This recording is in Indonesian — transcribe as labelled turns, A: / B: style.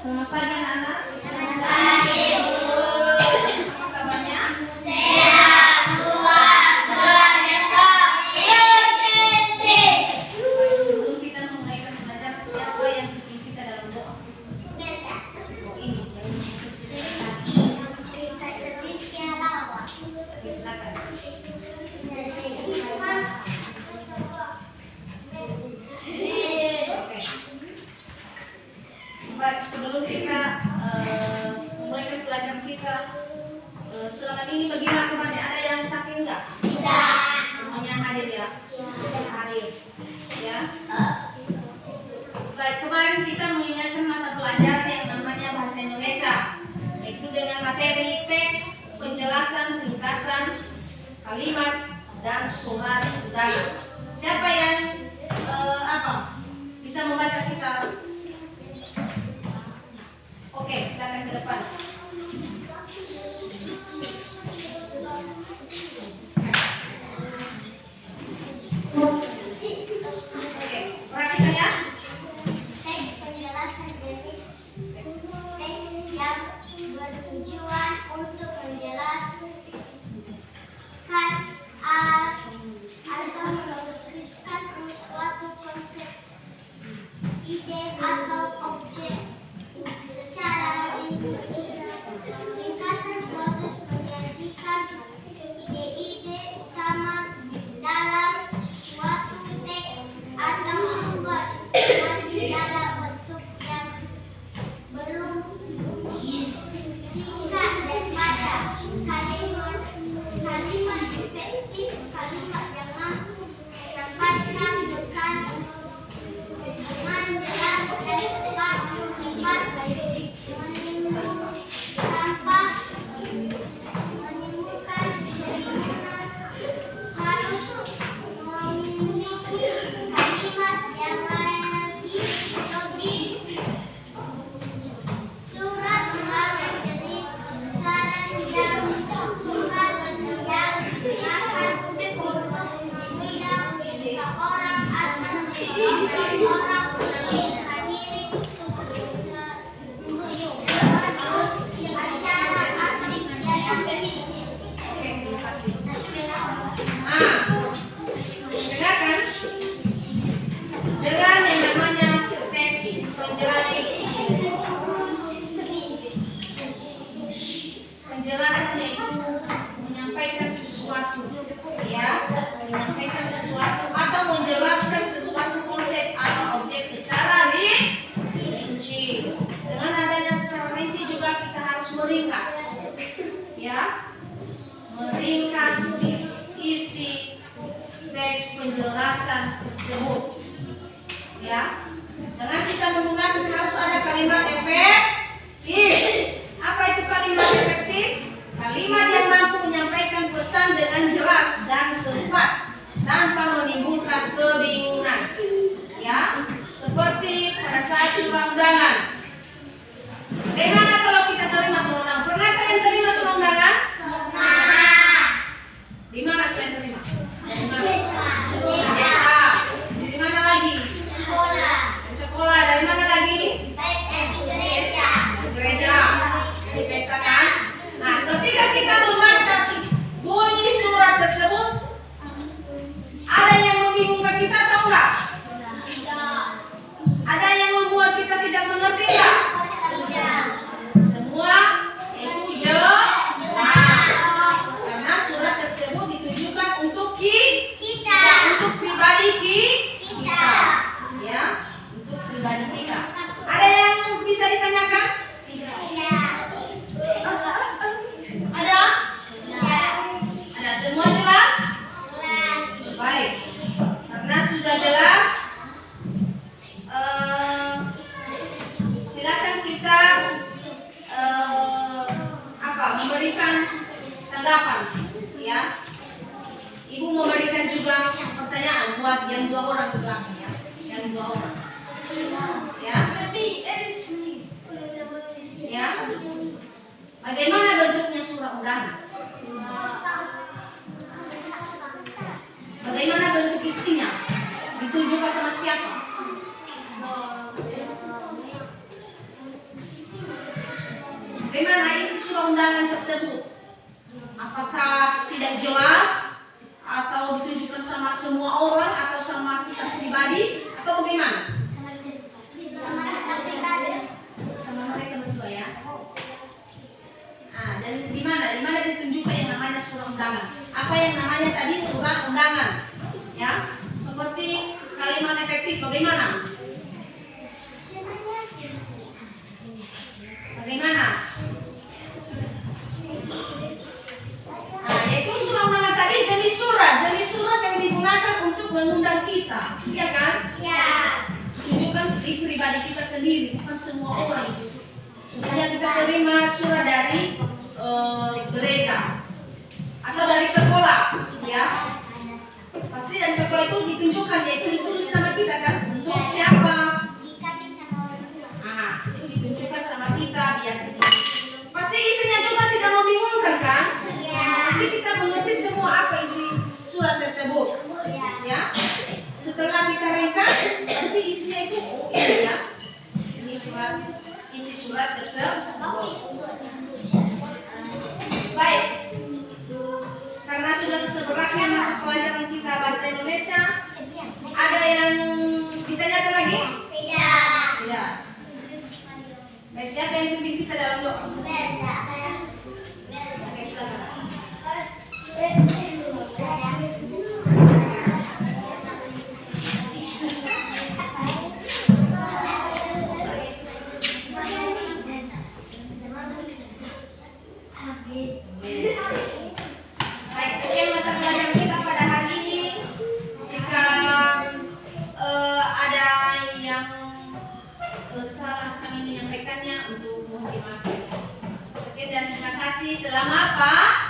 A: Selamat pagi anak-anak.
B: Selamat pagi, Bu.
A: Apa kabarnya?
B: Sehat, luar biasa. Yesus.
A: Sebelum kita memulai belajar, siapa yang bimbing kita dalam doa?
B: Sebentar.
A: Oh, ini yang
B: Cerita Rizky Halawa.
A: silakan. Oke. Baik, sebelum kita memulai pelajaran kita, selama ini bagaimana kemarin? Ada yang sakit enggak?
B: Tidak.
A: Semuanya hadir ya? Hadir. Ya. Baik, kemarin kita mengingatkan mata pelajaran yang namanya bahasa Indonesia, yaitu dengan materi teks, penjelasan, ringkasan, kalimat, dan surat undangan. Siapa yang bisa membaca kita? Oke, silakan ke depan. Oke, perhatikan ya.
B: Teks penjelasan jenis teks yang bertujuan untuk menjelaskan atau melukiskan suatu konsep, ide atau objek secara rinci. Ringkasan proses menyajikan ide-ide utama dalam suatu teks atau sumber masih dalam bentuk yang belum singkat dan padat. Kalimat efektif, kalimat yang mampu menyampaikan pesan dengan jelas dan tepat, sifat tanpa menimbulkan kebingungan, harus memiliki kalimat yang logis. Surat undangan jenis saran dan surat yang digunakan untuk mengundang seorang atau sekelompok orang menghadiri acara aktif dan seni.
A: Oke, terima kasih. Silakan. Dengan yang namanya teks penjelasan. Penjelasan yaitu menyampaikan sesuatu, ya, menyampaikan sesuatu atau menjelaskan sesuatu konsep atau objek secara rinci. Dengan adanya secara rinci juga kita harus meringkas, ya, meringkas isi teks penjelasan tersebut, ya. Dengan kita menggunakan harus ada kalimat efektif. Apa itu kalimat efektif? Kalimat yang mampu menyampaikan pesan dengan jelas dan tepat tanpa menimbulkan kebingungan, ya. Seperti pada saat surat undangan. Bagaimana kalau kita terima surat undangan? Pernah kalian terima surat undangan? Di mana kalian terima? Di mana? Desa. Di mana lagi? Di sekolah. Dari mana lagi? Gereja. Di pesta kan? Nah, ketika kita membaca bunyi surat tersebut, ada yang membingungkan kita atau enggak? Ada yang membuat kita tidak mengerti enggak? Semua itu jelas. Karena surat tersebut ditujukan untuk kita, untuk pribadi kita, ya, untuk pribadi kita. Ada yang bisa ditanyakan? Ada? Ada, semua jelas? Baik. Karena sudah jelas, silakan kita memberikan tanggapan, ya. Ibu memberikan juga pertanyaan buat yang dua orang di belakang, ya. Yang dua orang, ya. Ya. Bagaimana bentuknya surat undangan? Bagaimana bentuk isinya? Ditujukan sama siapa? Bagaimana isi surat undangan tersebut? Apakah tidak jelas atau ditunjukkan sama semua orang atau sama kita pribadi atau bagaimana? Sama mereka berdua ya. Nah, dan di mana ditunjukkan yang namanya surat undangan? Apa yang namanya tadi surat undangan? Ya, seperti kalimat efektif bagaimana? Bagaimana? Nah, yaitu surat undangan tadi jenis surat yang digunakan untuk mengundang kita, ya kan?
B: Ya.
A: Tunjukkan di pribadi kita sendiri, bukan semua orang. Contohnya kita terima surat dari gereja atau dari sekolah, ya. Pasti dari sekolah itu ditunjukkan, yaitu ditulis nama kita kan, untuk siapa?
B: Dikasih sama orang tua.
A: Nah, itu ditunjukkan sama kita biar kita. Pasti isinya juga tidak membingungkan kan?
B: Ya.
A: Pasti kita mengerti semua apa isi surat tersebut,
B: Ya.
A: ya. Setelah kita ringkas, pasti isinya itu oh ini ya, ini isi surat tersebut. Baik, karena sudah seberakhir pelajaran kita bahasa Indonesia, ada yang ditanyakan lagi?
B: Tidak.
A: Tidak. Baik, siapa yang pimpin kita dalam doa? Oke, silakan. Baik, sekian mata pelajaran kita pada hari ini. Jika ada yang salah kami menyampaikannya, untuk mohon dimaafkan. Sekian dan terima kasih. Selamat Pak.